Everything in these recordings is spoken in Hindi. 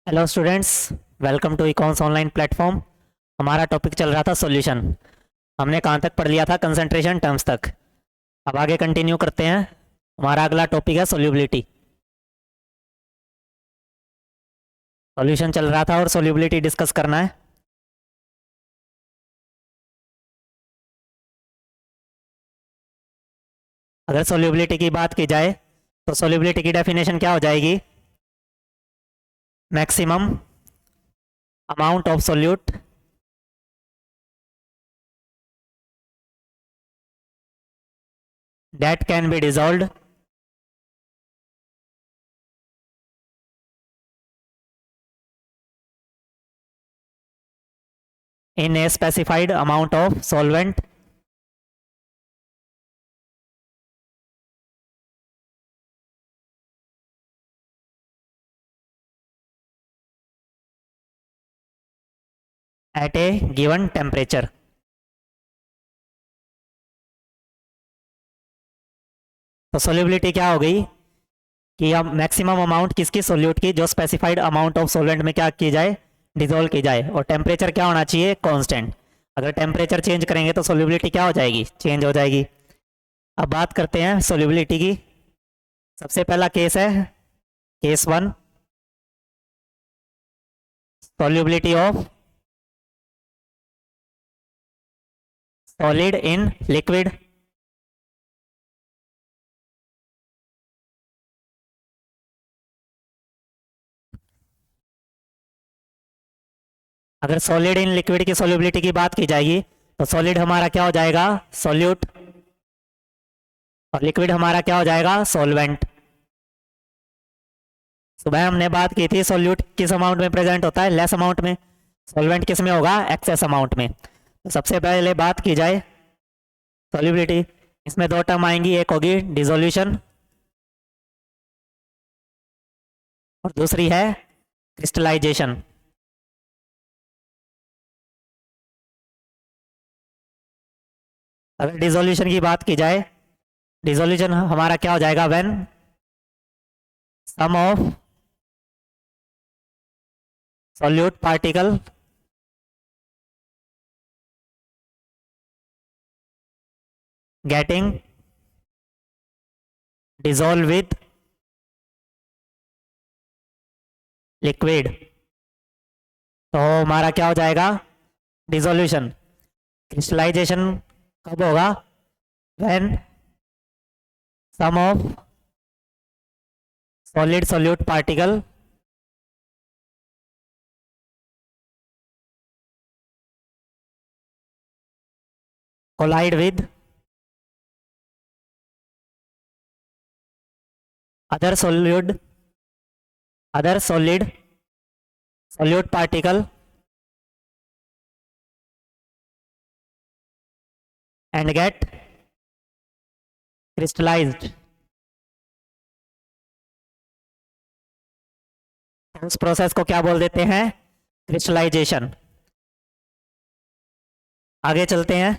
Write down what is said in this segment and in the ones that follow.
Hello students, welcome to Econs online platform. हमारा टॉपिक चल रहा था सॉल्यूशन। हमने कहाँ तक पढ़ लिया था? कंसंट्रेशन टर्म्स तक। अब आगे कंटिन्यू करते हैं। हमारा अगला टॉपिक है सोल्यूबिलिटी। सॉल्यूशन चल रहा था और सोल्यूबिलिटी डिस्कस करना है। अगर सोल्यूबिलिटी की बात की जाए तो सोल्यूबिलिटी की डेफिनेशन क्या हो जाएगी? Maximum amount of solute that can be dissolved in a specified amount of solvent at a given temperature। तो सोल्यूबिलिटी क्या हो गई कि अब मैक्सिमम अमाउंट किसकी? सोल्यूट की, जो स्पेसिफाइड अमाउंट ऑफ सोलेंट में क्या की जाए? डिजोल्व की जाए। और टेम्परेचर क्या होना चाहिए? कांस्टेंट। अगर टेम्परेचर चेंज करेंगे तो सोल्यूबिलिटी क्या हो जाएगी? चेंज हो जाएगी। अब बात करते हैं सोल्यूबिलिटी की। सबसे पहला केस है case one, solubility of solid in liquid. अगर सॉलिड इन लिक्विड की सोल्यूबिलिटी की बात की जाएगी तो सॉलिड हमारा क्या हो जाएगा? सॉल्यूट। और लिक्विड हमारा क्या हो जाएगा? सॉल्वेंट। सुबह हमने बात की थी सॉल्यूट किस अमाउंट में प्रेजेंट होता है? लेस अमाउंट में। सॉल्वेंट किस में होगा? एक्सेस अमाउंट में। तो सबसे पहले बात की जाए सॉल्युबिलिटी, इसमें दो टर्म आएंगी, एक होगी डिसोल्यूशन और दूसरी है क्रिस्टलाइजेशन। अगर डिसोल्यूशन की बात की जाए, डिसोल्यूशन हमारा क्या हो जाएगा? When some of solute particle getting dissolve with liquid. तो हमारा क्या हो जाएगा? डिसोल्यूशन। क्रिस्टलाइजेशन कब होगा? When some of solid solute particle collide with other solid other solid solute particle and get crystallized। उस प्रोसेस को क्या बोल देते हैं? क्रिस्टलाइजेशन। आगे चलते हैं।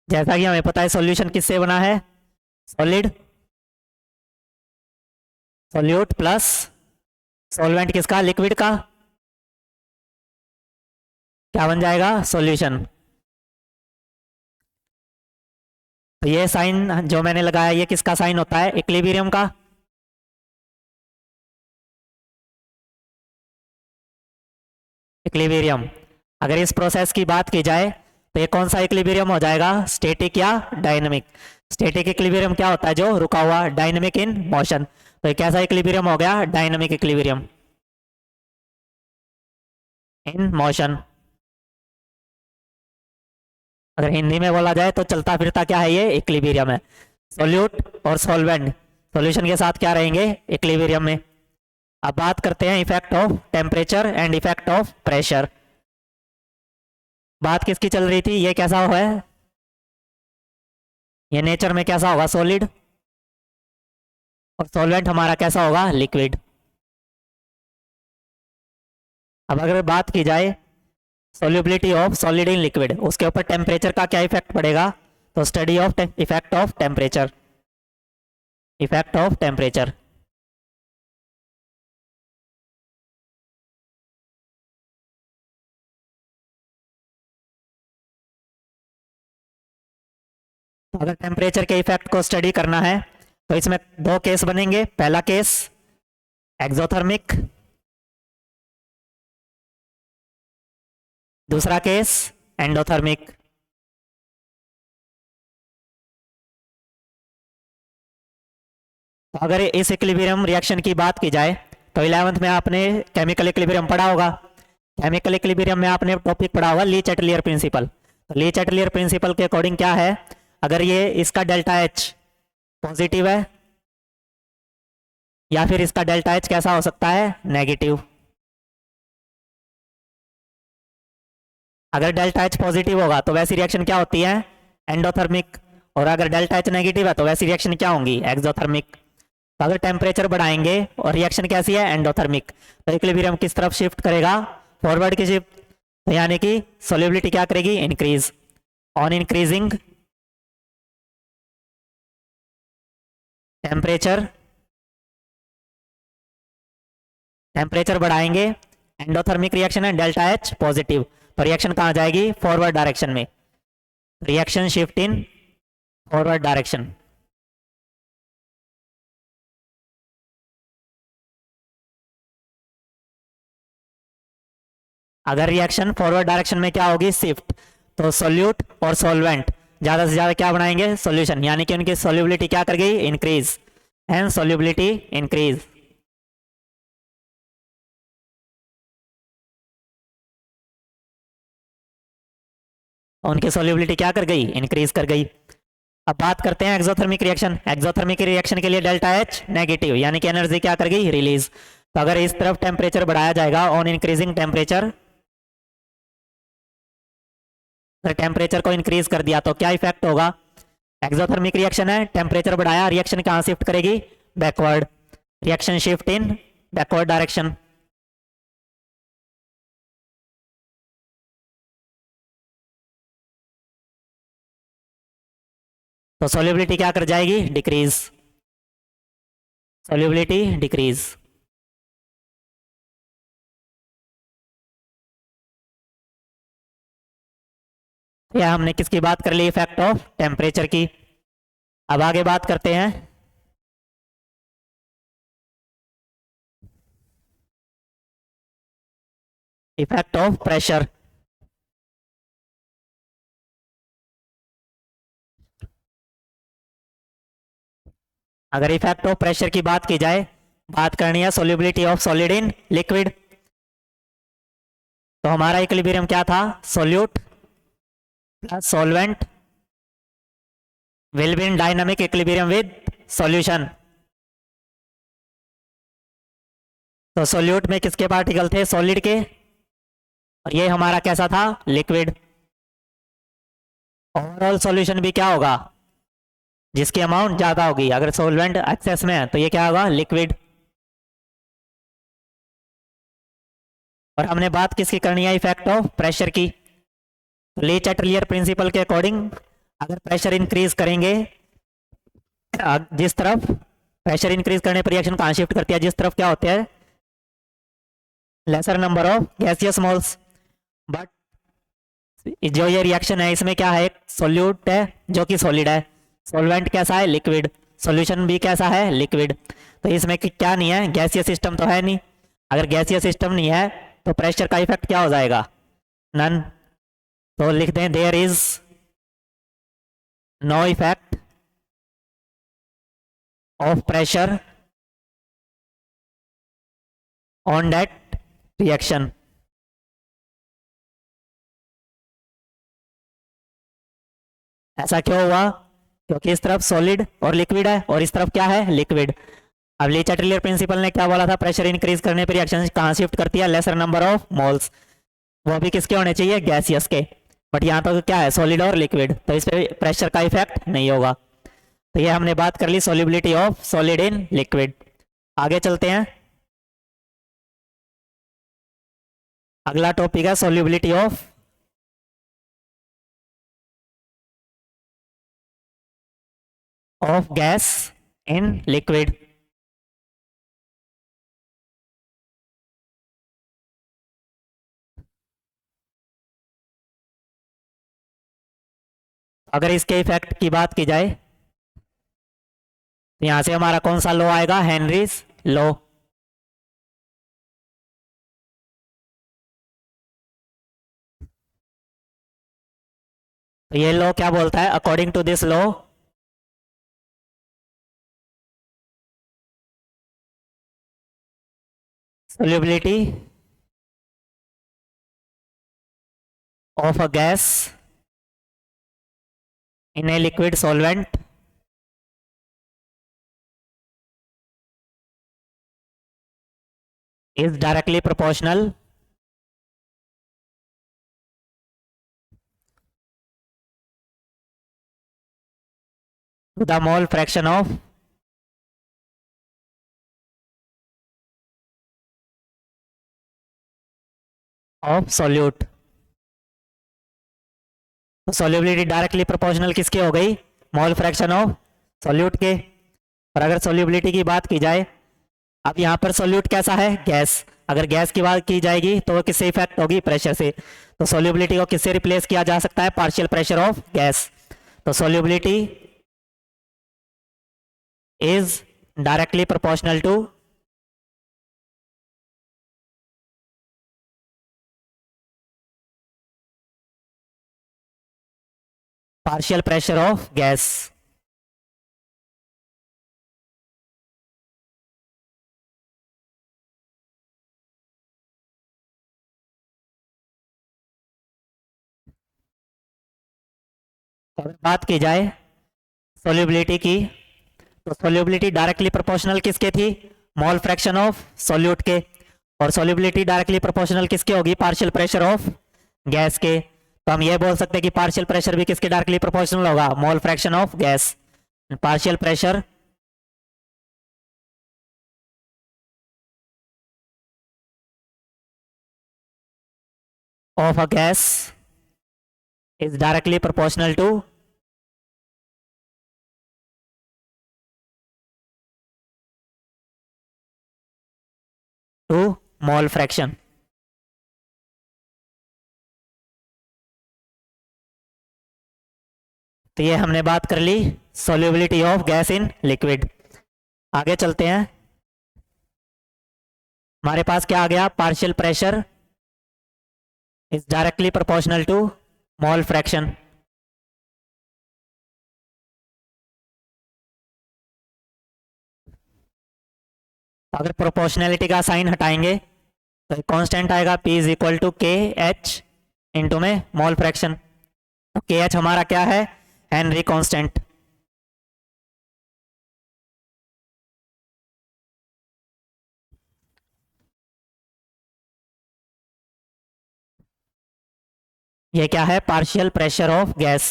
जैसा कि हमें पता है सॉल्यूशन किससे बना है? सॉलिड सॉल्यूट प्लस सॉल्वेंट किसका? लिक्विड का। क्या बन जाएगा? सॉल्यूशन। तो ये साइन जो मैंने लगाया, ये किसका साइन होता है? इक्विलिब्रियम का। इक्विलिब्रियम। अगर इस प्रोसेस की बात की जाए तो ये कौन सा इक्विलिब्रियम हो जाएगा? स्टैटिक या डायनेमिक? स्टैटिक इक्विलिब्रियम क्या होता है? जो रुका हुआ। Dynamic in motion. तो ये कैसा इक्विलिब्रियम हो गया? Dynamic equilibrium in motion. अगर हिंदी में बोला जाए तो चलता फिरता क्या है? ये इक्विलिब्रियम है। सॉल्यूट और सॉल्वेंट सॉल्यूशन के साथ क्या रहेंगे? इक्विलिब्रियम में। अब बात करते हैं effect of temperature and effect of pressure. बात किसकी चल रही थी? ये कैसा हुआ है? ये नेचर में कैसा होगा? सॉलिड। और सॉल्वेंट हमारा कैसा होगा? लिक्विड। अब अगर बात की जाए solubility of solid in liquid, उसके ऊपर टेम्परेचर का क्या इफेक्ट पड़ेगा? तो study of effect of temperature. Effect of temperature. तो अगर टेम्परेचर के इफेक्ट को स्टडी करना है तो इसमें दो केस बनेंगे। पहला केस एक्सोथर्मिक, दूसरा केस एंडोथर्मिक। तो अगर इस इक्विलिब्रियम रिएक्शन की बात की जाए तो 11th में आपने केमिकल इक्विलिब्रियम पढ़ा होगा। केमिकल इक्विलिब्रियम में आपने टॉपिक पढ़ा होगा ली चैटलियर प्रिंसिपल। तो ली चैटलियर प्रिंसिपल के अकॉर्डिंग क्या है, अगर ये इसका डेल्टा एच पॉजिटिव है या फिर इसका डेल्टा एच कैसा हो सकता है, नेगेटिव। अगर डेल्टा एच पॉजिटिव होगा तो वैसी रिएक्शन क्या होती है, एंडोथर्मिक। और अगर डेल्टा एच नेगेटिव है तो वैसी रिएक्शन क्या होंगी, एक्सोथर्मिक। तो अगर टेम्परेचर बढ़ाएंगे और रिएक्शन कैसी है, एंडोथर्मिक, तो इक्विलिब्रियम किस तरफ शिफ्ट करेगा, फॉरवर्ड की शिफ्ट। तो यानी कि सोल्युबिलिटी क्या करेगी, increase. On increasing temperature, temperature बढ़ाएंगे, एंडोथर्मिक रिएक्शन है, डेल्टा एच पॉजिटिव, तो रिएक्शन कहाँ जाएगी, फॉरवर्ड डायरेक्शन में। Reaction shift in forward direction. अगर रिएक्शन फॉरवर्ड डायरेक्शन में क्या होगी, शिफ्ट, तो सोल्यूट और सॉल्वेंट ज्यादा से ज्यादा क्या बनाएंगे, सॉल्यूशन, यानी कि उनकी सोल्यूबिलिटी क्या कर गई, इंक्रीज, एंड सोल्यूबिलिटी इंक्रीज। उनकी सोल्यूबिलिटी क्या कर गई, इंक्रीज कर गई। अब बात करते हैं एक्सोथर्मिक रिएक्शन। एक्सोथर्मिक रिएक्शन के लिए डेल्टा एच नेगेटिव, यानी कि एनर्जी क्या कर गई, रिलीज। तो अगर इस तरफ टेम्परेचर बढ़ाया जाएगा ऑन इंक्रीजिंग टेम्परेचर, टेम्परेचर को इंक्रीज कर दिया तो क्या इफेक्ट होगा, एक्सोथर्मिक रिएक्शन है, टेम्परेचर बढ़ाया, रिएक्शन कहाँ शिफ्ट करेगी, backward. Reaction shift in backward direction. तो सोल्यूबिलिटी क्या कर जाएगी, डिक्रीज, सोल्यूबिलिटी डिक्रीज। या हमने किसकी बात कर ली, इफेक्ट ऑफ टेम्परेचर की। अब आगे बात करते हैं इफेक्ट ऑफ प्रेशर। अगर इफेक्ट ऑफ प्रेशर की बात की जाए, बात करनी है solubility of solid in liquid. तो हमारा इक्विलिब्रियम क्या था, solute plus solvent will be in dynamic equilibrium with solution. तो सोल्यूट में किसके पार्टिकल थे, सॉलिड के, और ये हमारा कैसा था, लिक्विड। ओवरऑल सॉल्यूशन भी क्या होगा, जिसकी अमाउंट ज्यादा होगी। अगर सॉल्वेंट एक्सेस में है तो ये क्या होगा, लिक्विड। और हमने बात किसकी करनी है, इफेक्ट ऑफ प्रेशर की। ली चैटलियर प्रिंसिपल के अकॉर्डिंग अगर प्रेशर इंक्रीज करेंगे, जिस तरफ प्रेशर इंक्रीज करने पर रिएक्शन कहाँ शिफ्ट करती है, जिस तरफ क्या होते हैं, laser number of gaseous moles. But जो ये रिएक्शन है इसमें क्या है, एक सोल्यूट है जो कि सॉलिड है, सॉल्वेंट कैसा है, लिक्विड, सॉल्यूशन भी कैसा है, लिक्विड। तो इसमें क्या नहीं है, गैसीय सिस्टम तो है नहीं। अगर गैसीय सिस्टम नहीं है तो प्रेशर का इफेक्ट क्या हो जाएगा, नन। तो लिख दें there is no effect of pressure on that reaction. ऐसा क्यों हुआ, क्योंकि इस तरफ सॉलिड और लिक्विड है और इस तरफ क्या है, लिक्विड। अब ली चैटलियर प्रिंसिपल ने क्या बोला था, प्रेशर इंक्रीज करने पर रिएक्शन कहाँ शिफ्ट करती है, लेसर नंबर ऑफ मोल्स, वो भी किसके होने चाहिए, गैसियस के। बट यहाँ तो क्या है, सॉलिड और लिक्विड, तो इस पे प्रेशर का इफेक्ट नहीं होगा। तो ये हमने बात कर ली solubility of solid in liquid. आगे चलते हैं, अगला टॉपिक है solubility of gas in liquid. अगर इसके इफेक्ट की बात की जाए तो यहां से हमारा कौन सा लॉ आएगा, हेनरीज लॉ। तो ये लॉ क्या बोलता है, according to this law solubility of a gas in a liquid solvent is directly proportional to the mole fraction of solute। तो solubility डायरेक्टली प्रोपोर्शनल किसके हो गई, मोल फ्रैक्शन ऑफ सोल्यूट के। और अगर solubility की बात की जाए, अब यहाँ पर सोल्यूट कैसा है, गैस। अगर गैस की बात की जाएगी तो वो किससे इफेक्ट होगी, प्रेशर से। तो solubility को किससे रिप्लेस किया जा सकता है, पार्शियल प्रेशर ऑफ गैस। तो solubility is directly proportional to partial pressure of gas. अगर बात की जाए सोल्यूबिलिटी की, तो सोल्यूबिलिटी डायरेक्टली प्रोपोर्शनल किसके थी, मोल फ्रैक्शन ऑफ सोल्यूट के। और सोल्यूबिलिटी डायरेक्टली प्रोपोर्शनल किसके होगी, पार्शियल प्रेशर ऑफ गैस के। तो हम ये बोल सकते हैं कि पार्शियल प्रेशर भी किसके डायरेक्टली प्रोपोर्शनल होगा, mole fraction of gas. Partial pressure of a gas is directly proportional to mole fraction। तो ये हमने बात कर ली solubility of gas in liquid. आगे चलते हैं, हमारे पास क्या आ गया, partial pressure is directly proportional to mole fraction. अगर प्रोपोर्शनैलिटी का साइन हटाएंगे तो कांस्टेंट आएगा P is equal to K H into में मोल फ्रैक्शन। तो के एच हमारा क्या है, हेनरी कांस्टेंट। ये क्या है, पार्शियल प्रेशर ऑफ गैस।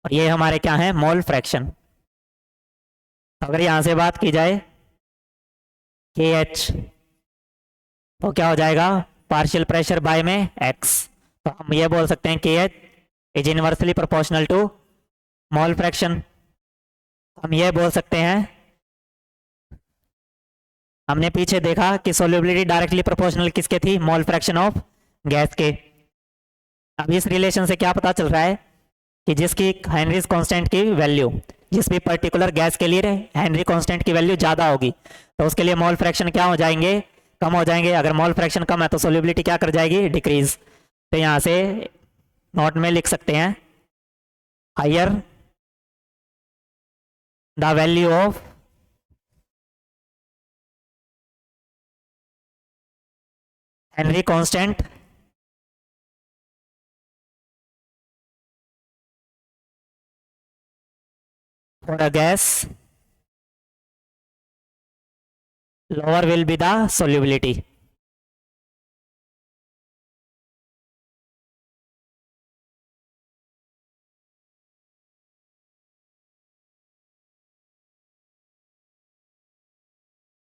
और ये हमारे क्या है, मोल फ्रैक्शन। अगर यहां से बात की जाए के एच, तो क्या हो जाएगा, पार्शियल प्रेशर बाय में एक्स। तो हम ये बोल सकते हैं K H is inversely proportional to mole fraction. हम ये बोल सकते हैं, हमने पीछे देखा कि सोल्यूबिलिटी डायरेक्टली प्रोपोर्शनल किसके थी, मोल फ्रैक्शन ऑफ गैस के। अब इस रिलेशन से क्या पता चल रहा है कि जिसकी हेनरीज कांस्टेंट की वैल्यू, जिस भी पर्टिकुलर गैस के लिए हेनरी कांस्टेंट की वैल्यू ज़्यादा होगी तो उसके लिए मोल फ्रैक्शन क्या हो जाएंगे, कम हो जाएंगे। अगर मोल फ्रैक्शन कम है तो सोल्यूबिलिटी क्या कर जाएगी, डिक्रीज। तो यहाँ से नोट में लिख सकते हैं, higher the value of Henry constant for a gas, lower will be the solubility।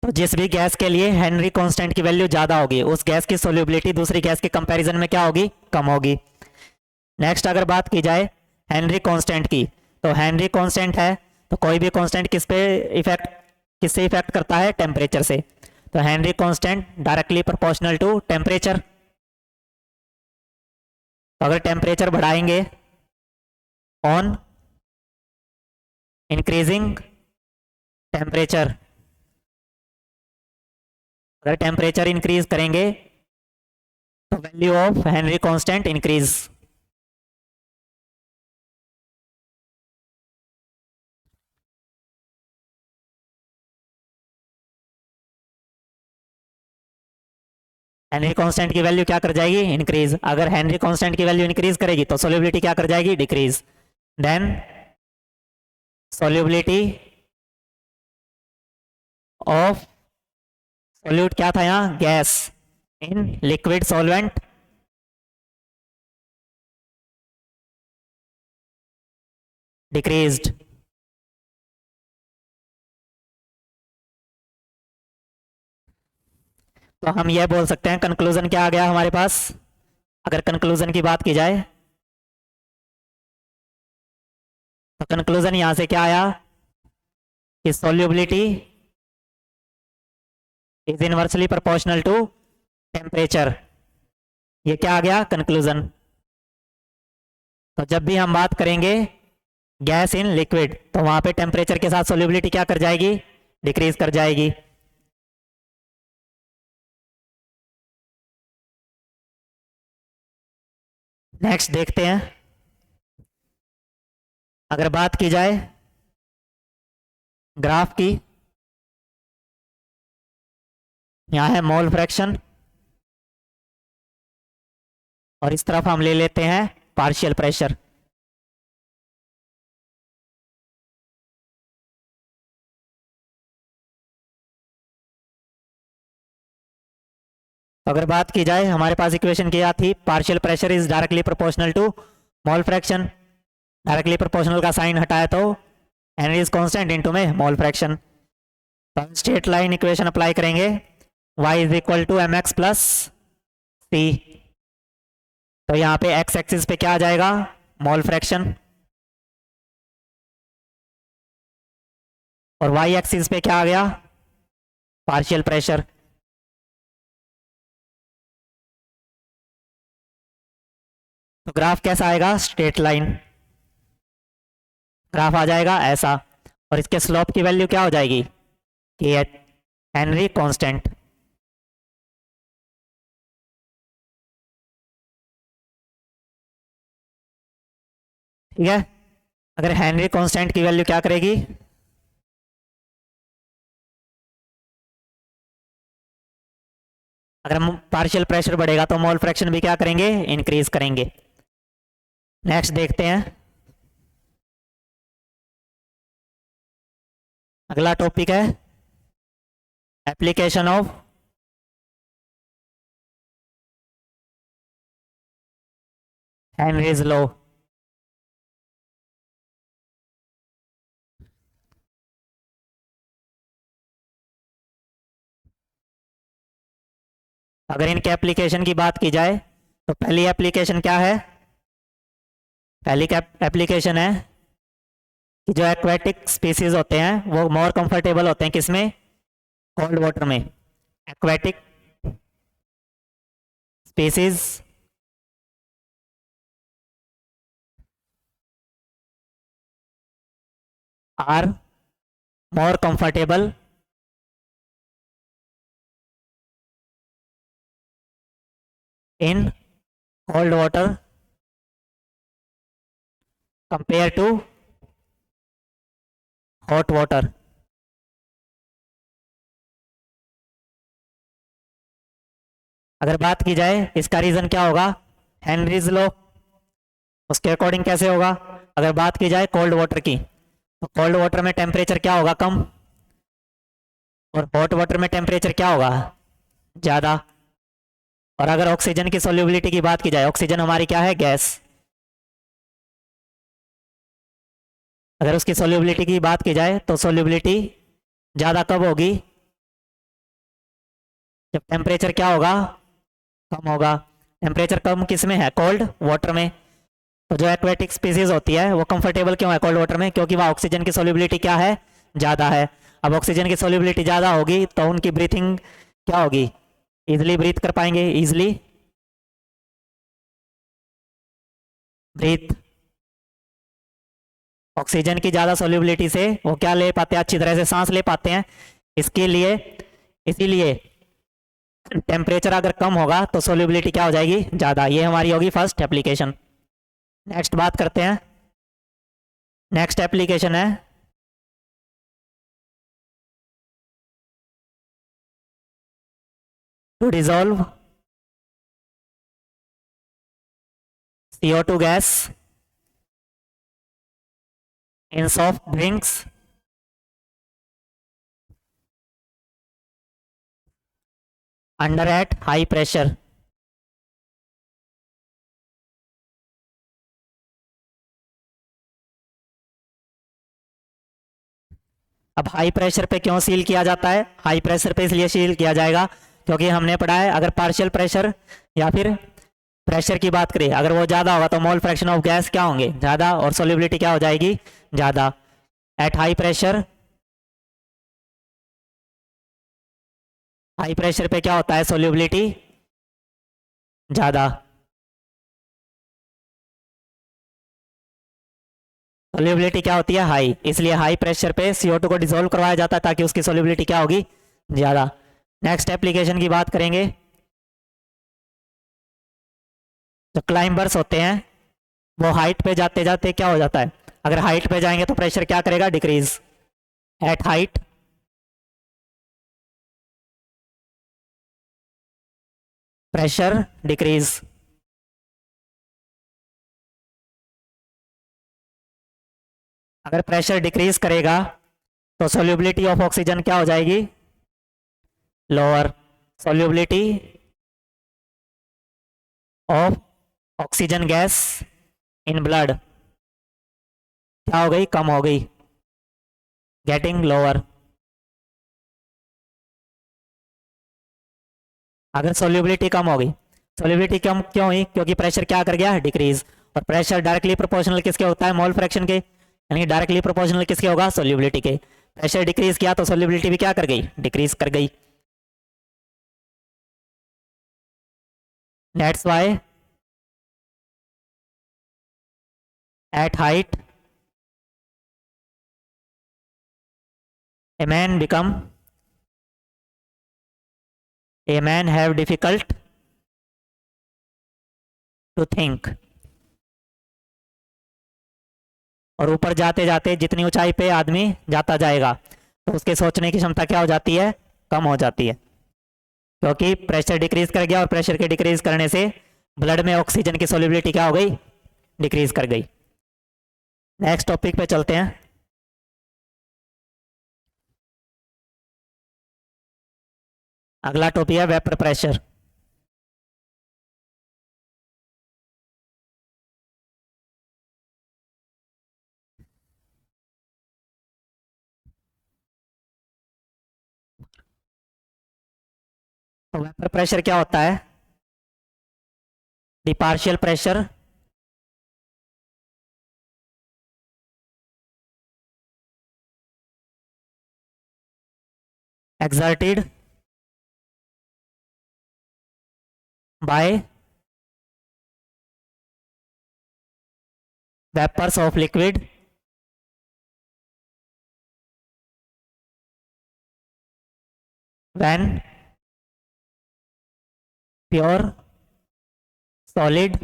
तो जिस भी गैस के लिए हेनरी कांस्टेंट की वैल्यू ज्यादा होगी उस गैस की सोल्यूबिलिटी दूसरी गैस के कंपैरिजन में क्या होगी, कम होगी। नेक्स्ट अगर बात की जाए हेनरी कांस्टेंट की, तो हेनरी कांस्टेंट है तो कोई भी कांस्टेंट किससे इफेक्ट करता है, टेम्परेचर से। तो Henry constant directly proportional to temperature. तो अगर टेम्परेचर बढ़ाएंगे ऑन इंक्रीजिंग टेम्परेचर, अगर टेम्परेचर इंक्रीज करेंगे तो value of Henry constant increase. Henry constant की वैल्यू क्या कर जाएगी? इंक्रीज। अगर हेनरी कांस्टेंट की वैल्यू इंक्रीज करेगी तो सोल्यूबिलिटी क्या कर जाएगी? Decrease. Then solubility of solute क्या था यहाँ? Gas in liquid solvent decreased. तो हम यह बोल सकते हैं कंक्लूजन क्या आ गया हमारे पास? अगर कंक्लूजन की बात की जाए तो कंक्लूजन यहां से क्या आया कि solubility is inversely proportional to temperature. ये क्या आ गया? कंक्लूजन। तो जब भी हम बात करेंगे गैस इन लिक्विड तो वहां पे टेम्परेचर के साथ सोल्यूबिलिटी क्या कर जाएगी? डिक्रीज कर जाएगी। नेक्स्ट देखते हैं। अगर बात की जाए ग्राफ की, यहां है मोल फ्रैक्शन और इस तरफ हम ले लेते हैं पार्शियल प्रेशर। तो अगर बात की जाए हमारे पास इक्वेशन क्या थी? Partial pressure is directly proportional to mole fraction. Directly proportional का साइन हटाया तो हेनरी इज कांस्टेंट इनटू में मोल फ्रैक्शन। तो हम स्ट्रेट लाइन इक्वेशन अप्लाई करेंगे, y is equal to M X plus C. तो यहाँ पे x एक्सिस पे क्या आ जाएगा? Mole fraction. और y एक्सिस पे क्या आ गया? Partial pressure. तो ग्राफ कैसा आएगा? स्ट्रेट लाइन ग्राफ आ जाएगा ऐसा। और इसके स्लोप की वैल्यू क्या हो जाएगी? कि हेनरी कांस्टेंट। ठीक है। अगर हेनरी कांस्टेंट की वैल्यू क्या करेगी? अगर पार्शियल प्रेशर बढ़ेगा तो मोल फ्रैक्शन भी क्या करेंगे? इंक्रीज करेंगे। नेक्स्ट देखते हैं। अगला टॉपिक है एप्लीकेशन ऑफ हेनरीज लॉ। अगर इनके एप्लीकेशन की बात की जाए तो पहली एप्लीकेशन क्या है? पहली एप्लीकेशन है कि जो एक्वेटिक स्पीसीज होते हैं वो मोर कंफर्टेबल होते हैं किसमें? कोल्ड वाटर में। Aquatic species are more comfortable in cold water compared to hot water। अगर बात की जाए इसका रीजन क्या होगा? Henry's law. उसके अकॉर्डिंग कैसे होगा? अगर बात की जाए कोल्ड वाटर की तो कोल्ड वाटर में टेम्परेचर क्या होगा? कम। और हॉट वाटर में टेम्परेचर क्या होगा? ज़्यादा। और अगर ऑक्सीजन की सोल्यूबिलिटी की बात की जाए, ऑक्सीजन हमारी क्या है? गैस। अगर उसकी सोल्यूबिलिटी की बात की जाए तो सोल्यूबिलिटी ज़्यादा कब होगी? जब टेम्परेचर क्या होगा? कम होगा। टेम्परेचर कम किस में है? कोल्ड वाटर में। तो जो एक्वेटिक स्पीसीज होती है वो कंफर्टेबल क्यों है कोल्ड वाटर में? क्योंकि वहाँ ऑक्सीजन की सोल्यूबिलिटी क्या है? ज़्यादा है। अब ऑक्सीजन की सोल्यूबिलिटी ज़्यादा होगी तो उनकी ब्रीथिंग क्या होगी, इजिली ब्रीथ कर पाएंगे, इजिली ब्रीथ। ऑक्सीजन की ज़्यादा सोल्यूबिलिटी से वो क्या ले पाते हैं, अच्छी तरह से सांस ले पाते हैं। इसके लिए, इसीलिए टेम्परेचर अगर कम होगा तो सोल्यूबिलिटी क्या हो जाएगी, ज़्यादा। ये हमारी होगी फर्स्ट एप्लीकेशन। नेक्स्ट बात करते हैं, नेक्स्ट एप्लीकेशन है to dissolve CO2 gas in soft drinks under at high pressure. अब हाई प्रेशर पे क्यों सील किया जाता है, हाई प्रेशर पे इसलिए सील किया जाएगा क्योंकि हमने पढ़ा है अगर पार्शियल प्रेशर या फिर प्रेशर की बात करें, अगर वो ज़्यादा होगा तो मोल फ्रैक्शन ऑफ गैस क्या होंगे, ज़्यादा, और सोल्यूबिलिटी क्या हो जाएगी, ज़्यादा। Eight high pressure, high pressure पे क्या होता है, सोल्यूबिलिटी ज़्यादा। सोल्यूबिलिटी क्या होती है, हाई, इसलिए हाई प्रेशर पे CO2 को डिसॉल्व करवाया जाता है ताकि उसकी सोल्यूबिलिटी क्या होगी, ज़्यादा। नेक्स्ट एप्लीकेशन की बात करेंगे, जो क्लाइंबर्स होते हैं वो हाइट पे जाते जाते क्या हो जाता है, अगर हाइट पे जाएंगे तो प्रेशर क्या करेगा, decrease. At height pressure decrease. अगर प्रेशर डिक्रीज करेगा तो सोल्यूबिलिटी ऑफ ऑक्सीजन क्या हो जाएगी, lower. Solubility of oxygen gas in blood क्या हो गई, कम हो गई, गेटिंग लोअर। अगर सोल्यूबिलिटी कम हो गई, सोल्यूबिलिटी कम क्यों हुई, क्योंकि प्रेशर क्या कर गया, डिक्रीज। और प्रेशर डायरेक्टली प्रोपोर्शनल किसके होता है, मोल फ्रैक्शन के, यानी डायरेक्टली प्रोपोर्शनल किसके होगा, सोल्यूबिलिटी के। प्रेशर डिक्रीज किया तो सोल्यूबिलिटी भी क्या कर गई, डिक्रीज कर गई। That's why at height a man have difficult to think। और ऊपर जाते जाते जितनी ऊंचाई पे आदमी जाता जाएगा तो उसके सोचने की क्षमता क्या हो जाती है, कम हो जाती है, क्योंकि प्रेशर डिक्रीज कर गया और प्रेशर के डिक्रीज करने से ब्लड में ऑक्सीजन की सोल्यूबिलिटी क्या हो गई, डिक्रीज कर गई। नेक्स्ट टॉपिक पे चलते हैं, अगला टॉपिक है वेपर प्रेशर। तो वेपर प्रेशर क्या होता है, the partial pressure exerted by vapors of liquid when pure solid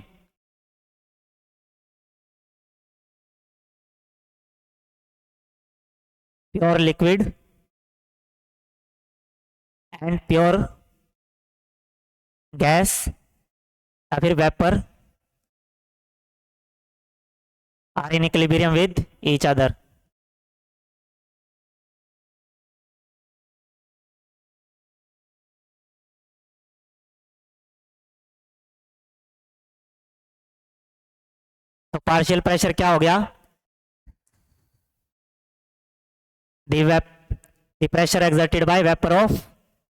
pure liquid and pure gas या फिर vapour are in equilibrium with each other. तो पार्शियल प्रेशर क्या हो गया, the pressure exerted by vapour of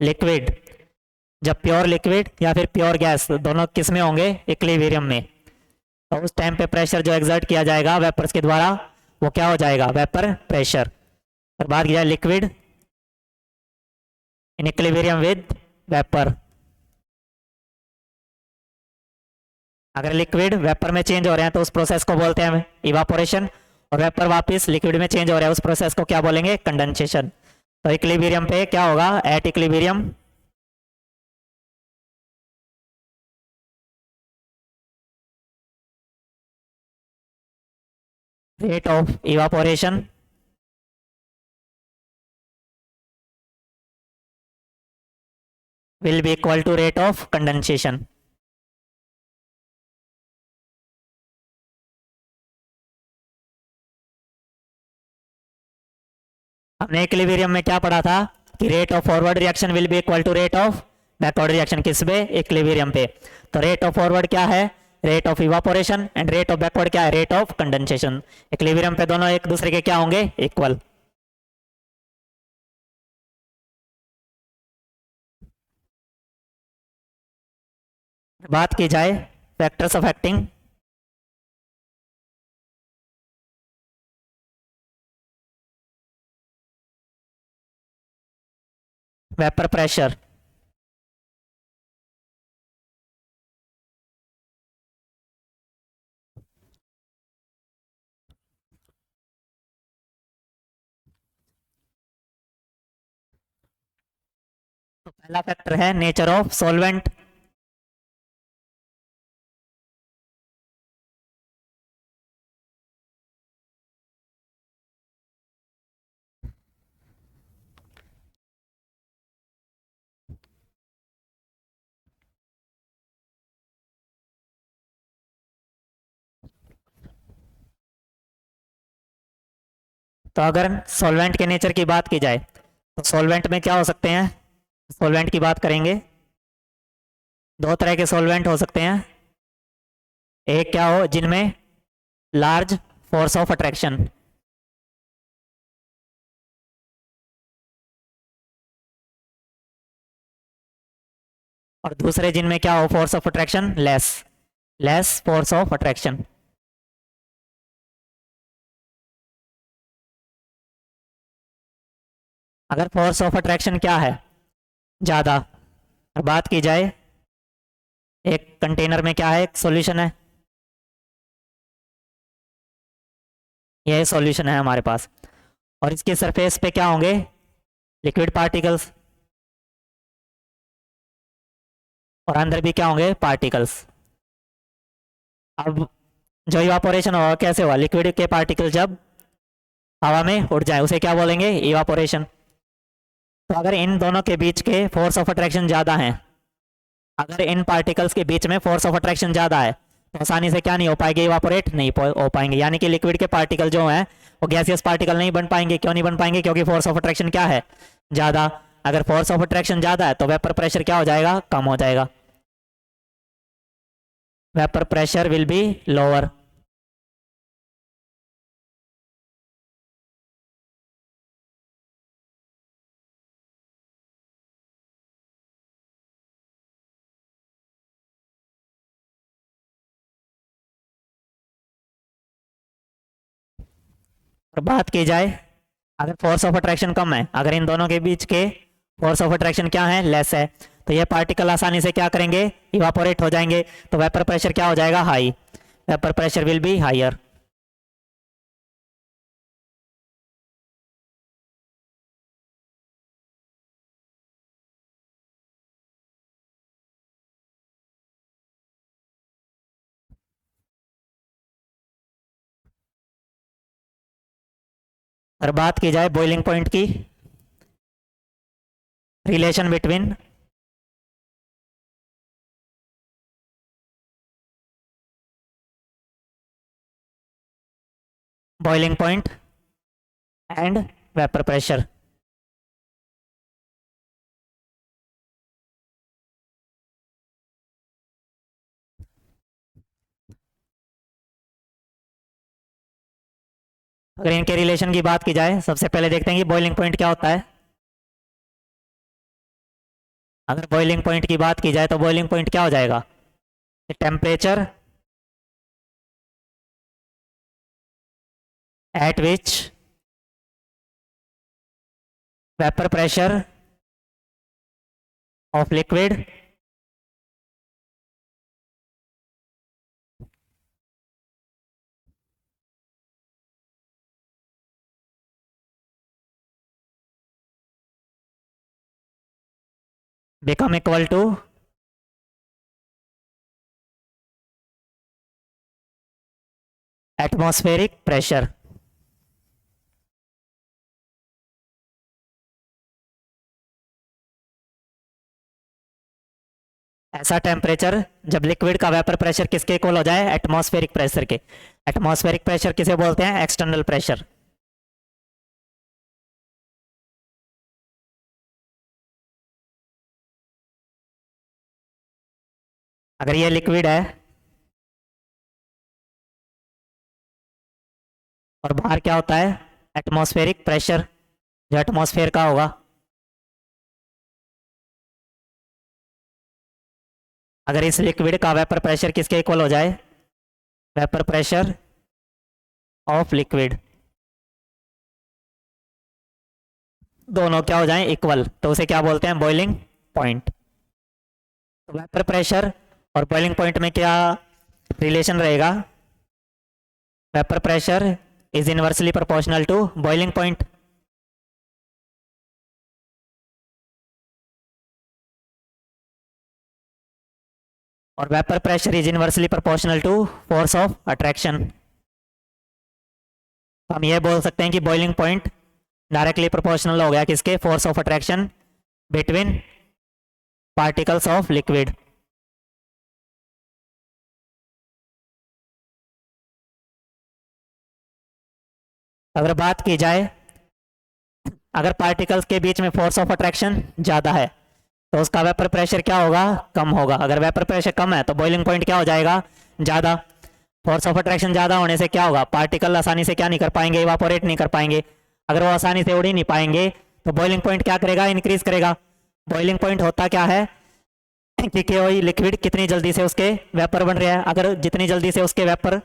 liquid. जब प्योर लिक्विड या फिर प्योर गैस दोनों किस में होंगे, इक्विलिब्रियम में, तो उस टाइम पे प्रेशर जो एक्सर्ट किया जाएगा वेपर्स के द्वारा वो क्या हो जाएगा, वेपर प्रेशर। और बात किया liquid in equilibrium with vapour. अगर लिक्विड वेपर में चेंज हो रहे हैं तो उस प्रोसेस को बोलते हैं इवापोरेशन, और वेपर वापस लिक्विड में चेंज हो रहा है उस प्रोसेस को क्या बोलेंगे, कंडेंसेशन। तो इक्विलिब्रियम पे क्या होगा, at equilibrium rate of evaporation will be equal to rate of condensation. हमने इक्विलिब्रियम में क्या पढ़ा था कि rate of forward reaction will be equal to rate of backward reaction, किस पे, इक्विलिब्रियम पे। तो रेट ऑफ फॉरवर्ड क्या है, rate of evaporation, and rate of backward क्या है, रेट ऑफ कंडेंसेशन। इक्विलिब्रियम पे दोनों एक दूसरे के क्या होंगे, इक्वल। बात की जाए factors of acting, vapour pressure, तो पहला फैक्टर है नेचर ऑफ सॉल्वेंट। तो अगर सॉल्वेंट के नेचर की बात की जाए तो सॉल्वेंट में क्या हो सकते हैं, सॉल्वेंट की बात करेंगे, दो तरह के सॉल्वेंट हो सकते हैं। एक क्या हो जिनमें लार्ज फोर्स ऑफ अट्रैक्शन, और दूसरे जिनमें क्या हो, force of attraction less, less force of attraction. अगर फोर्स ऑफ अट्रैक्शन क्या है, ज़्यादा, और बात की जाए एक कंटेनर में क्या है, एक सॉल्यूशन है, यह सॉल्यूशन है हमारे पास, और इसके सरफेस पे क्या होंगे, लिक्विड पार्टिकल्स, और अंदर भी क्या होंगे, पार्टिकल्स। अब जो इवापोरेशन होगा कैसे होगा, लिक्विड के पार्टिकल जब हवा में उड़ जाए उसे क्या बोलेंगे, इवापोरेशन। तो अगर इन दोनों के बीच के फोर्स ऑफ अट्रैक्शन ज़्यादा है, अगर इन पार्टिकल्स के बीच में फोर्स ऑफ अट्रैक्शन ज़्यादा है तो आसानी से क्या नहीं हो पाएंगे, इवापोरेट नहीं हो पाएंगे, यानी कि लिक्विड के पार्टिकल जो हैं वो गैसियस पार्टिकल नहीं बन पाएंगे। क्यों नहीं बन पाएंगे, क्योंकि फोर्स ऑफ अट्रैक्शन क्या है, ज़्यादा। अगर फोर्स ऑफ अट्रैक्शन ज़्यादा है तो वेपर प्रेशर क्या हो जाएगा, कम हो जाएगा, vapour pressure will be lower. और बात की जाए अगर फोर्स ऑफ अट्रैक्शन कम है, अगर इन दोनों के बीच के फोर्स ऑफ अट्रैक्शन क्या है, लेस है, तो ये पार्टिकल आसानी से क्या करेंगे, इवापोरेट हो जाएंगे, तो वेपर प्रेशर क्या हो जाएगा, high, vapour pressure will be higher. और बात की जाए बॉइलिंग पॉइंट की, relation between boiling point and vapour pressure. अगर इनके रिलेशन की बात की जाए, सबसे पहले देखते हैं कि बॉइलिंग पॉइंट क्या होता है। अगर बॉइलिंग पॉइंट की बात की जाए तो बॉइलिंग पॉइंट क्या हो जाएगा, temperature at which vapour pressure of liquid become equal to atmospheric pressure. ऐसा टेम्परेचर जब लिक्विड का वेपर प्रेशर किसके इक्वल हो जाए, एटमॉस्फेरिक प्रेशर के। एटमॉस्फेरिक प्रेशर किसे बोलते हैं, एक्सटर्नल प्रेशर। अगर ये लिक्विड है और बाहर क्या होता है, एटमॉस्फेरिक प्रेशर, जो एटमॉस्फेयर का होगा। अगर इस लिक्विड का वेपर प्रेशर किसके इक्वल हो जाए, वेपर प्रेशर ऑफ लिक्विड, दोनों क्या हो जाएं, इक्वल, तो उसे क्या बोलते हैं, बॉइलिंग पॉइंट। तो वेपर प्रेशर और बॉइलिंग पॉइंट में क्या रिलेशन रहेगा, vapour pressure is inversely proportional to boiling point. और vapour pressure is inversely proportional to force of attraction. हम ये बोल सकते हैं कि बॉइलिंग पॉइंट डायरेक्टली प्रोपोर्शनल हो गया किसके, force of attraction between particles of liquid. अगर बात की जाए, अगर पार्टिकल्स के बीच में फोर्स ऑफ अट्रैक्शन ज़्यादा है तो उसका वेपर प्रेशर क्या होगा, कम होगा। अगर वेपर प्रेशर कम है तो बॉइलिंग पॉइंट क्या हो जाएगा, ज़्यादा। फोर्स ऑफ अट्रैक्शन ज़्यादा होने से क्या होगा, पार्टिकल आसानी से क्या नहीं कर पाएंगे, इवापोरेट नहीं कर पाएंगे। अगर वो आसानी से उड़ ही नहीं पाएंगे तो बॉइलिंग पॉइंट क्या करेगा, इंक्रीज करेगा। बॉइलिंग पॉइंट होता क्या है कि वही लिक्विड कितनी जल्दी से उसके वेपर बन रहे हैं, अगर जितनी जल्दी से उसके वेपर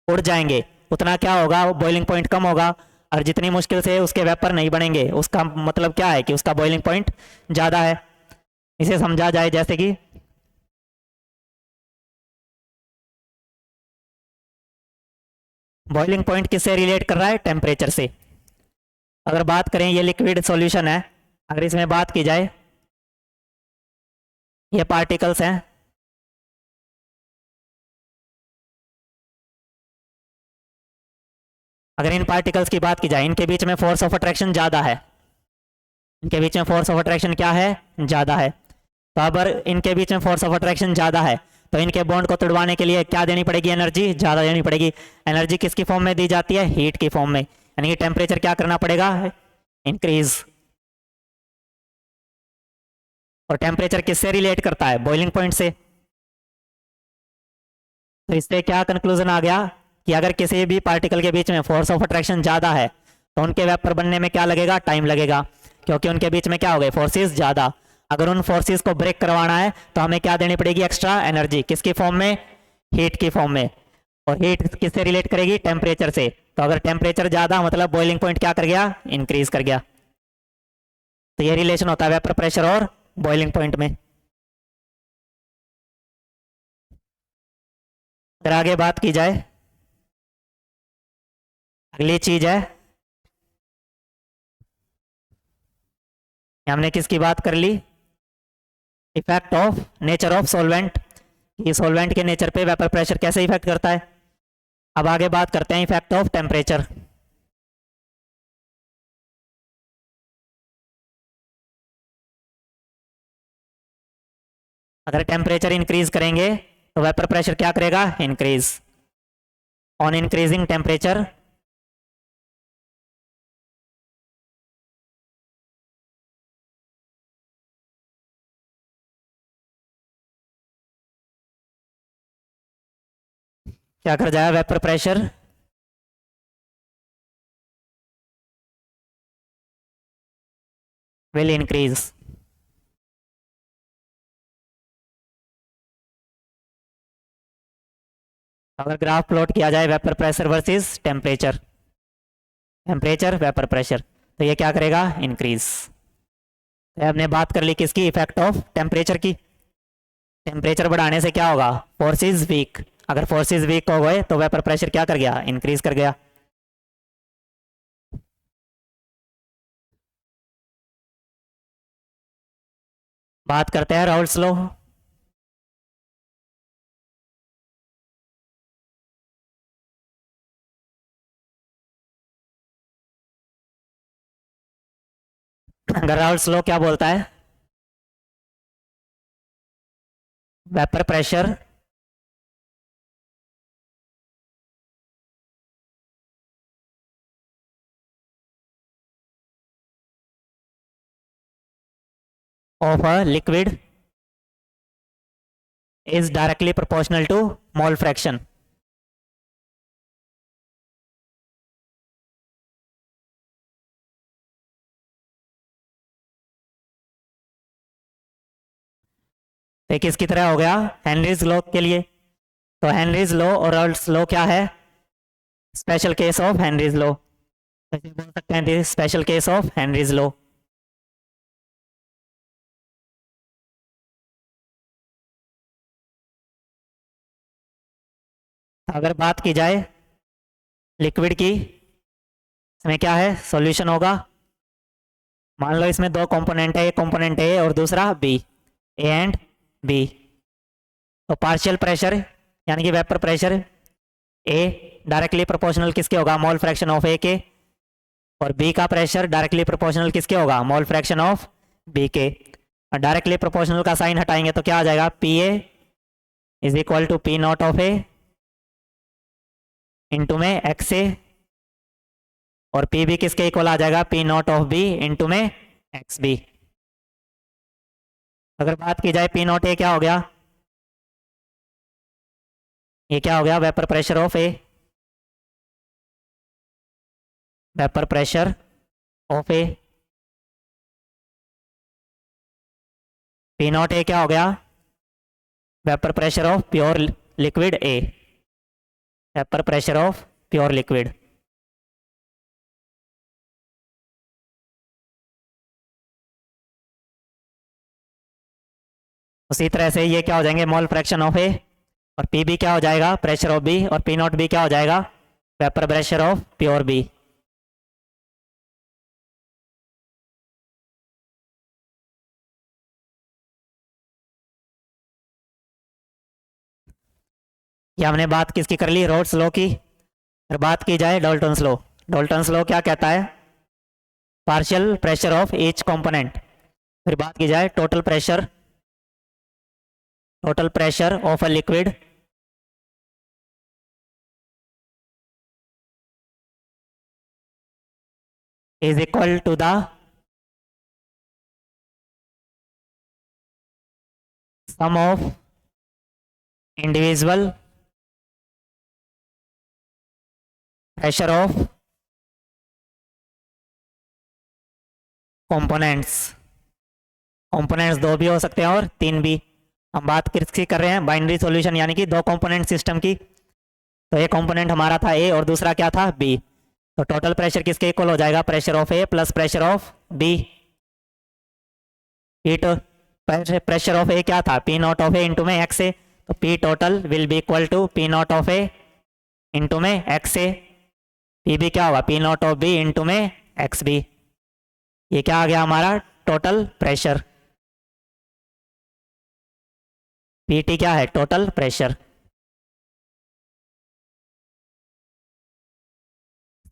उड़ जाएंगे उतना क्या होगा, बॉइलिंग पॉइंट कम होगा। और जितनी मुश्किल से उसके वेपर नहीं बनेंगे उसका मतलब क्या है कि उसका बॉइलिंग पॉइंट ज़्यादा है। इसे समझा जाए जैसे कि बॉइलिंग पॉइंट किससे रिलेट कर रहा है, टेम्परेचर से। अगर बात करें ये लिक्विड सॉल्यूशन है, अगर इसमें बात की जाए, ये पार्टिकल्स हैं, अगर इन पार्टिकल्स की बात की जाए, इनके बीच में फोर्स ऑफ अट्रैक्शन ज़्यादा है। इनके बीच में फोर्स ऑफ अट्रैक्शन क्या है, ज़्यादा है। तो अगर इनके बीच में फोर्स ऑफ अट्रैक्शन ज़्यादा है तो इनके बॉन्ड को तुड़वाने के लिए क्या देनी पड़ेगी, एनर्जी ज़्यादा देनी पड़ेगी। एनर्जी किसकी फॉर्म में दी जाती है, हीट की फॉर्म में, यानी कि टेम्परेचर क्या करना पड़ेगा, इंक्रीज। और टेम्परेचर किससे रिलेट करता है, बॉइलिंग पॉइंट से। तो इससे क्या कंक्लूजन आ गया कि अगर किसी भी पार्टिकल के बीच में फोर्स ऑफ अट्रैक्शन ज़्यादा है तो उनके वेपर बनने में क्या लगेगा, टाइम लगेगा, क्योंकि उनके बीच में क्या हो गए, फोर्सेस ज़्यादा। अगर उन फोर्सेस को ब्रेक करवाना है तो हमें क्या देनी पड़ेगी, एक्स्ट्रा एनर्जी, किसकी फॉर्म में, हीट की फॉर्म में। और हीट किससे रिलेट करेगी, टेम्परेचर से। तो अगर टेम्परेचर ज़्यादा मतलब बॉइलिंग पॉइंट क्या कर गया, इंक्रीज कर गया। तो ये रिलेशन होता है वेपर प्रेशर और बॉइलिंग पॉइंट में। अगर आगे बात की जाए, अगली चीज है, हमने किसकी बात कर ली, effect of nature of solvent. ये सॉल्वेंट के नेचर पे वेपर प्रेशर कैसे इफेक्ट करता है। अब आगे बात करते हैं इफेक्ट ऑफ टेम्परेचर। अगर टेम्परेचर इंक्रीज करेंगे तो वेपर प्रेशर क्या करेगा, इंक्रीज। ऑन इंक्रीजिंग टेम्परेचर क्या कर जाएगा, वेपर प्रेशर विल इंक्रीज। अगर ग्राफ प्लॉट किया जाए vapour pressure versus temperature, temperature vapour pressure, तो ये क्या करेगा, इंक्रीज। तो हमने बात कर ली किसकी, इफेक्ट ऑफ टेम्परेचर की। टेम्परेचर बढ़ाने से क्या होगा, फोर्स इज वीक। अगर फोर्स इज वीक हो गए तो वेपर प्रेशर क्या कर गया, इंक्रीज कर गया। बात करते हैं राउल्ट्स लॉ। अगर राउल्ट्स लॉ क्या बोलता है, vapour pressure of a liquid is directly proportional to mole fraction। तो किसकी तरह हो गया, हेनरीज लॉ के लिए। तो हेनरीज लॉ और राउल्ट्स लॉ क्या है, special case of Henry's law. बोल सकते हैं special case of Henry's law. अगर बात की जाए लिक्विड की, इसमें क्या है, सॉल्यूशन होगा। मान लो इसमें दो कंपोनेंट है, एक कंपोनेंट ए और दूसरा बी, ए एंड बी। तो पार्शियल प्रेशर यानी कि वेपर प्रेशर ए डायरेक्टली प्रोपोर्शनल किसके होगा, मोल फ्रैक्शन ऑफ ए के। और बी का प्रेशर डायरेक्टली प्रोपोर्शनल किसके होगा, मोल फ्रैक्शन ऑफ बी के। और डायरेक्टली प्रोपोर्शनल का साइन हटाएंगे तो क्या आ जाएगा, P A is equal to P not of A into में एक्स ए। और पी बी किसके इक्वल आ जाएगा, P not of B into में एक्स बी। अगर बात की जाए पी नॉट ए क्या हो गया, ये क्या हो गया, vapour pressure of A, vapour pressure of A. P not a क्या हो गया, vapour pressure of pure liquid A, vapour pressure of pure liquid. उसी तरह से ये क्या हो जाएंगे, मोल फ्रैक्शन ऑफ ए। और पी बी क्या हो जाएगा, प्रेशर ऑफ बी। और पी नॉट बी क्या हो जाएगा, vapour pressure of pure B. ये हमने बात किसकी कर ली, रोड्स लॉ की। फिर बात की जाए डाल्टन्स लॉ। डाल्टन्स लॉ क्या कहता है, partial pressure of each component. फिर बात की जाए total pressure of a liquid is equal to the sum of individual pressure of components दो भी हो सकते हैं और तीन भी। हम बात किसकी कर रहे हैं, बाइनरी सॉल्यूशन यानी कि दो कंपोनेंट सिस्टम की। तो एक कंपोनेंट हमारा था ए और दूसरा क्या था, बी। तो टोटल प्रेशर किसके इक्वल हो जाएगा, pressure of A plus pressure of B. P pressure of A क्या था, P not of A into में एक्स ए। तो P total will be equal to P not of A into में एक्स ए। पी बी क्या होगा, P not of B into में एक्स बी। ये क्या आ गया हमारा, टोटल प्रेशर। पी टी क्या है, टोटल प्रेशर।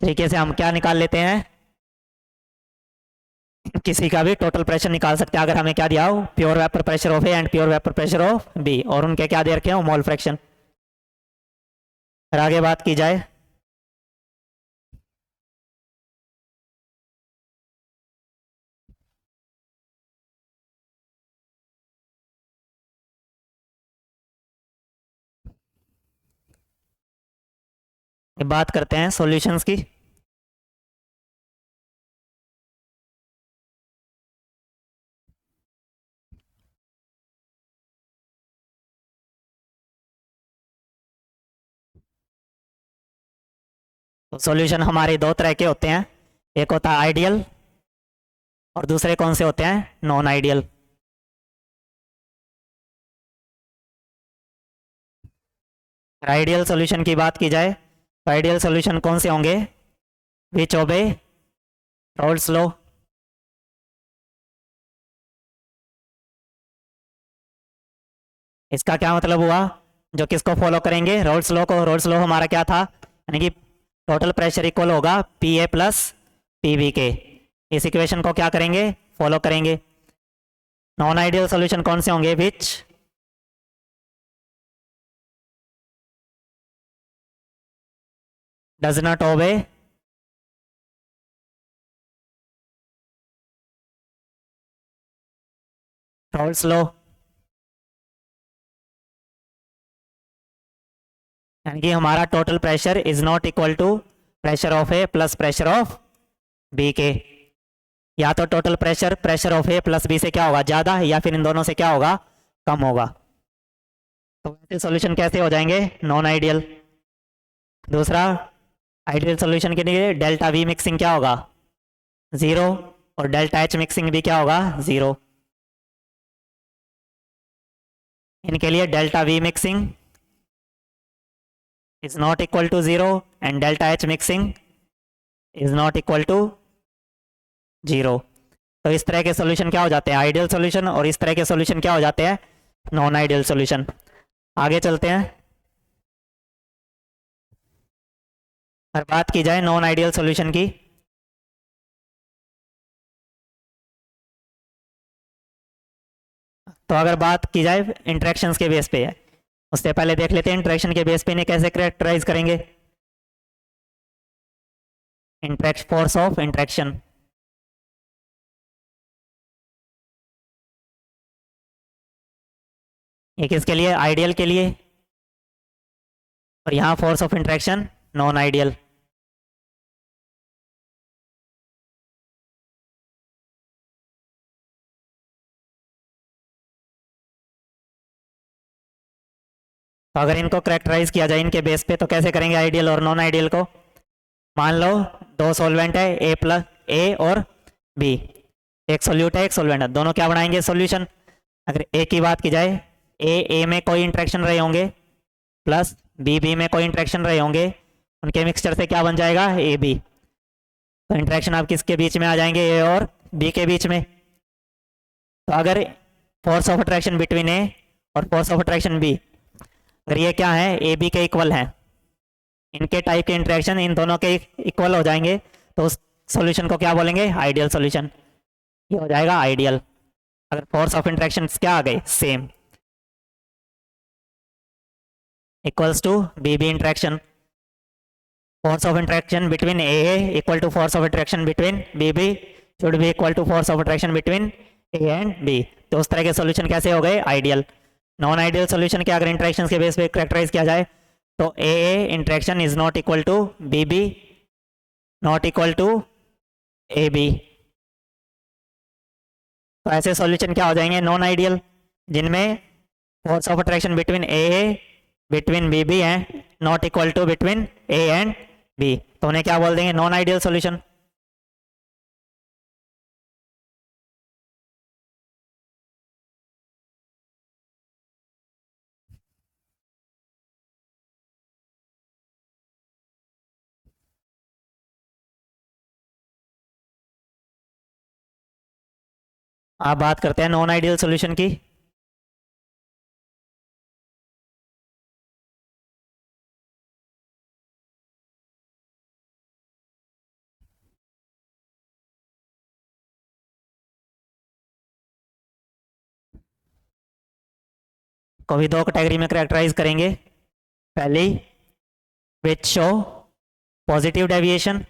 तरीके से हम क्या निकाल लेते हैं, किसी का भी टोटल प्रेशर निकाल सकते हैं अगर हमें क्या दिया हो, pure vapour pressure of A and pure vapour pressure of B. और उनके क्या दे रखे हो, मोल फ्रैक्शन। फिर आगे बात की जाए बात करते हैं सॉल्यूशंस की। तो सॉल्यूशन हमारे दो तरह के होते हैं, एक होता है आइडियल और दूसरे कौन से होते हैं? Non ideal. आइडियल सॉल्यूशन की बात की जाए तो आइडियल सॉल्यूशन कौन से होंगे? विच ओबे रोल्स लॉ। इसका क्या मतलब हुआ? जो किसको फॉलो करेंगे? रोल्स लॉ को। रोल्स लॉ हमारा क्या था? यानी कि टोटल प्रेशर इक्वल होगा P A plus P B के। इस इक्वेशन को क्या करेंगे? फॉलो करेंगे। नॉन आइडियल सॉल्यूशन कौन से होंगे? Which does not obey Raoult's law. यानी कि हमारा total pressure is not equal to pressure of A plus pressure of B के। या तो total pressure pressure of A plus B से क्या होगा? ज़्यादा, या फिर इन दोनों से क्या होगा? कम होगा। तो ऐसे सॉल्यूशन कैसे हो जाएंगे? Non ideal. दूसरा, आइडियल सॉल्यूशन के लिए डेल्टा वी मिक्सिंग क्या होगा? ज़ीरो। और डेल्टा एच मिक्सिंग भी क्या होगा? ज़ीरो। इनके लिए delta we mixing is not equal to 0 and delta H mixing is not equal to 0। तो इस तरह के सॉल्यूशन क्या हो जाते हैं? Ideal solution. और इस तरह के सॉल्यूशन क्या हो जाते हैं? Non ideal solution. आगे चलते हैं। और बात की जाए नॉन आइडियल सॉल्यूशन की, तो अगर बात की जाए इंटरेक्शंस के बेस पे है, उससे पहले देख लेते हैं इंटरेक्शन के बेस पे इन्हें कैसे कैरेक्टराइज करेंगे। Interact force of interaction. ये किसके लिए? आइडियल के लिए। और यहाँ force of interaction non ideal. तो अगर इनको करेक्टराइज किया जाए इनके बेस पे तो कैसे करेंगे आइडियल और नॉन आइडियल को? मान लो दो सॉल्वेंट है, ए प्लस ए और बी। एक सोल्यूट है, एक सॉल्वेंट है, दोनों क्या बनाएंगे? सॉल्यूशन। अगर ए की बात की जाए, ए में कोई इंट्रैक्शन रहे होंगे प्लस बी में कोई इंट्रैक्शन रहे होंगे, उनके मिक्सचर से क्या बन जाएगा? A B. तो इंट्रैक्शन आप किसके बीच में आ जाएंगे? ए और बी के बीच में। तो अगर फोर्स ऑफ अट्रैक्शन बिटवीन ए और फोर्स ऑफ अट्रैक्शन बी, अगर ये क्या है? ए बी के इक्वल है, इनके टाइप के इंट्रैक्शन इन दोनों के इक्वल हो जाएंगे, तो उस सॉल्यूशन को क्या बोलेंगे? Ideal solution. ये हो जाएगा आइडियल अगर फोर्स ऑफ इंट्रैक्शन क्या आ गए? Same. Equals to B B interaction. force of interaction between AA equal to force of attraction between BB should be equal to force of attraction between A and B। तो उस तरह के सॉल्यूशन कैसे हो गए? आइडियल। नॉन आइडियल सॉल्यूशन के अगर इंट्रैक्शन के बेस पे कैरेक्टराइज किया जाए तो AA interaction is not equal to BB not equal to AB। तो ऐसे सॉल्यूशन क्या हो जाएंगे? नॉन आइडियल, जिनमें force of attraction between AA between BB and not equal to between A and B। तो उन्हें क्या बोल देंगे? Non ideal solution. आप बात करते हैं नॉन आइडियल सॉल्यूशन की। को भी दो कैटेगरी में कैरेक्टराइज करेंगे। पहली, विच शो पॉजिटिव डेविएशन,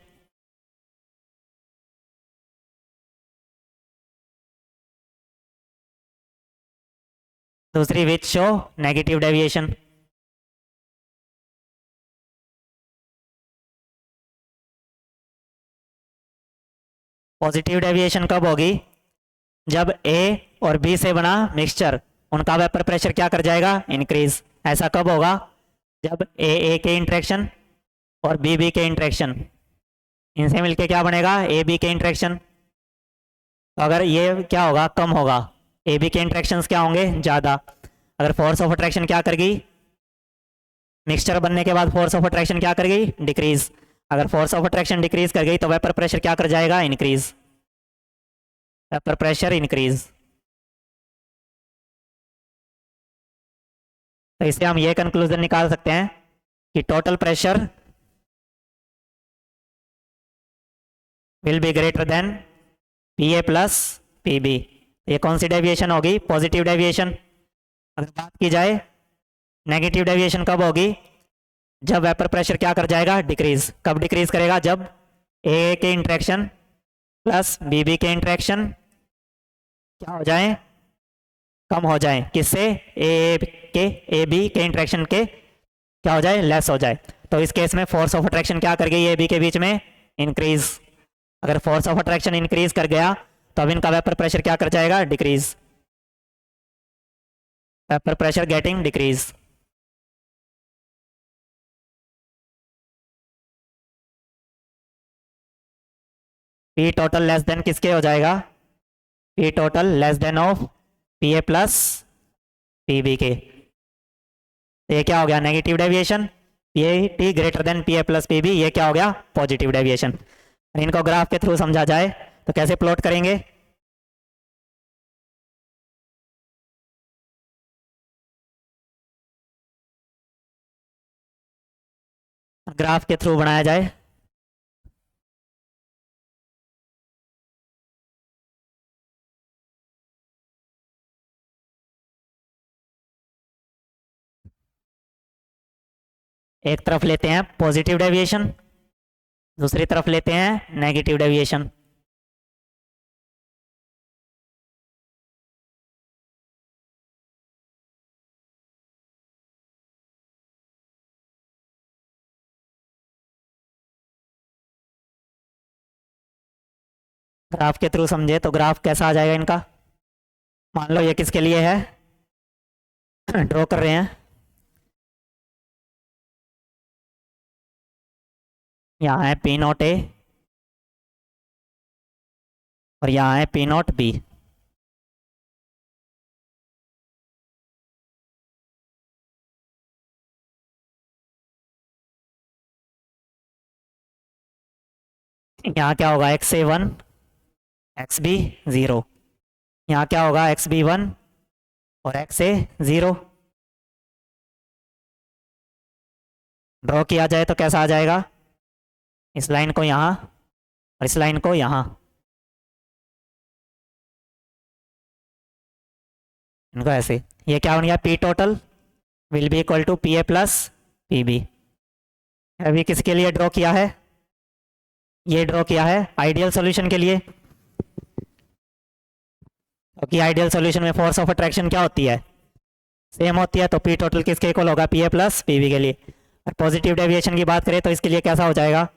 दूसरी which show negative deviation. Positive deviation कब होगी? जब ए और बी से बना मिक्सचर, उनका वेपर प्रेशर क्या कर जाएगा? इंक्रीज। ऐसा कब होगा? जब ए के इंट्रैक्शन और बी के इंट्रैक्शन, इनसे मिलके क्या बनेगा? ए बी के इंट्रैक्शन। तो अगर ये क्या होगा, कम होगा, ए बी के इंट्रैक्शंस क्या होंगे, ज़्यादा। अगर फोर्स ऑफ अट्रैक्शन क्या कर गई, मिक्सचर बनने के बाद फोर्स ऑफ अट्रैक्शन क्या कर गई, डिक्रीज। अगर फोर्स ऑफ अट्रैक्शन डिक्रीज कर गई तो वेपर प्रेशर क्या कर जाएगा, इंक्रीज। Vapour pressure increase. तो इससे हम ये कंक्लूजन निकाल सकते हैं कि total pressure will be greater than P A plus P B. ये कौन सी डेविएशन होगी, पॉजिटिव डेविएशन। अगर बात की जाए नेगेटिव डेविएशन कब होगी, जब वेपर प्रेशर क्या कर जाएगा, डिक्रीज। कब डिक्रीज करेगा, जब ए के इंट्रैक्शन प्लस बी बी के इंट्रैक्शन क्या हो जाए, कम हो जाए। किससे, ए बी के इंट्रैक्शन के क्या हो जाए, लेस हो जाए। तो इस केस में फोर्स ऑफ अट्रैक्शन क्या कर गई ए बी के बीच में, इंक्रीज। अगर फोर्स ऑफ अट्रैक्शन इंक्रीज कर गया तो अब इनका वेपर प्रेशर क्या कर जाएगा, decrease. Vapour pressure getting decrease. P total less than किसके हो जाएगा, P total less than of P A plus P B के। ये क्या हो गया, negative deviation. P A T greater than P A plus P B, ये क्या हो गया, पॉजिटिव डेविएशन। इनको ग्राफ के थ्रू समझा जाए तो कैसे प्लॉट करेंगे, ग्राफ के थ्रू बनाया जाए। एक तरफ लेते हैं पॉजिटिव डेविएशन, दूसरी तरफ लेते हैं नेगेटिव डेविएशन। ग्राफ के थ्रू समझे तो ग्राफ कैसा आ जाएगा इनका, मान लो ये किसके लिए है, ड्रॉ कर रहे हैं। यहाँ है पी नॉट ए और यहाँ है पी नॉट बी। यहाँ क्या होगा, x A one x B zero. यहाँ क्या होगा, एक्स बी वन और एक्स ए ज़ीरो। ड्रॉ किया जाए तो कैसा आ जाएगा, इस लाइन को यहाँ और इस लाइन को यहाँ, इनको ऐसे। ये क्या बन गया, P total will be equal to P A plus P B. अभी किसके लिए ड्रॉ किया है, ये ड्रॉ किया है आइडियल सॉल्यूशन के लिए, क्योंकि आइडियल सॉल्यूशन में फोर्स ऑफ अट्रैक्शन क्या होती है, सेम होती है। तो पी टोटल किसके इक्वल होगा, P A plus P B के लिए। और पॉजिटिव डेविएशन की बात करें तो इसके लिए कैसा हो जाएगा,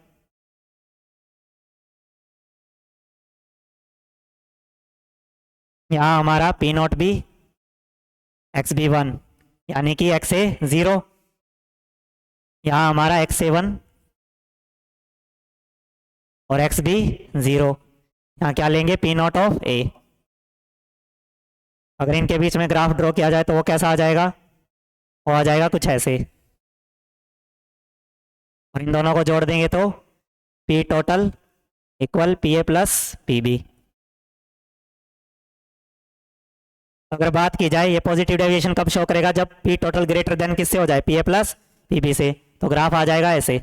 यहाँ हमारा P not B X B one यानी कि एक्स ए ज़ीरो, यहाँ हमारा एक्स ए वन और एक्स बी ज़ीरो। यहाँ क्या लेंगे, पी नॉट ऑफ ए। अगर इनके बीच में ग्राफ ड्रॉ किया जाए तो वो कैसा आ जाएगा, वो आ जाएगा कुछ ऐसे। और इन दोनों को जोड़ देंगे तो P total equal P A plus P B. अगर बात की जाए ये पॉजिटिव डेविएशन कब शो करेगा, जब पी टोटल ग्रेटर देन किससे हो जाए, P A plus P B से। तो ग्राफ आ जाएगा ऐसे,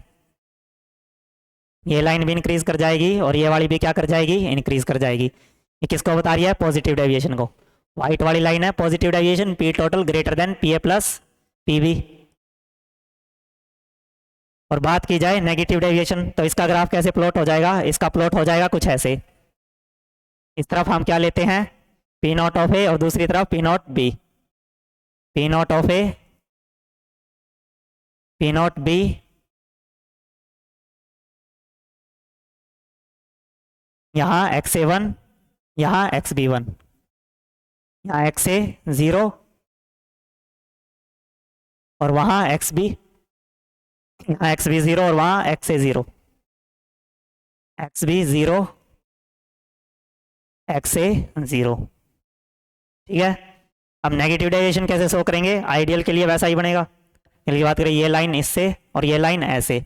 ये लाइन भी इंक्रीज कर जाएगी और ये वाली भी क्या कर जाएगी, इंक्रीज कर जाएगी। ये किसको बता रही है, पॉजिटिव डेविएशन को। व्हाइट वाली लाइन है positive deviation, P total greater than P A plus P B. और बात की जाए नेगेटिव डेविएशन तो इसका ग्राफ कैसे प्लॉट हो जाएगा, इसका प्लॉट हो जाएगा कुछ ऐसे। इस तरफ हम क्या लेते हैं, पी नॉट ऑफ ए और दूसरी तरफ P not B. P not of A, P not B, यहाँ एक्स ए वन, यहाँ एक्स बी वन, यहाँ एक्स ए ज़ीरो और वहाँ एक्स बी, यहाँ एक्स बी ज़ीरो और वहाँ X A zero, X B zero x से 0। ठीक है, अब नेगेटिव डेविएशन कैसे शो करेंगे, आइडियल के लिए वैसा ही बनेगा। चलिए बात करें, ये लाइन इससे और ये लाइन ऐसे,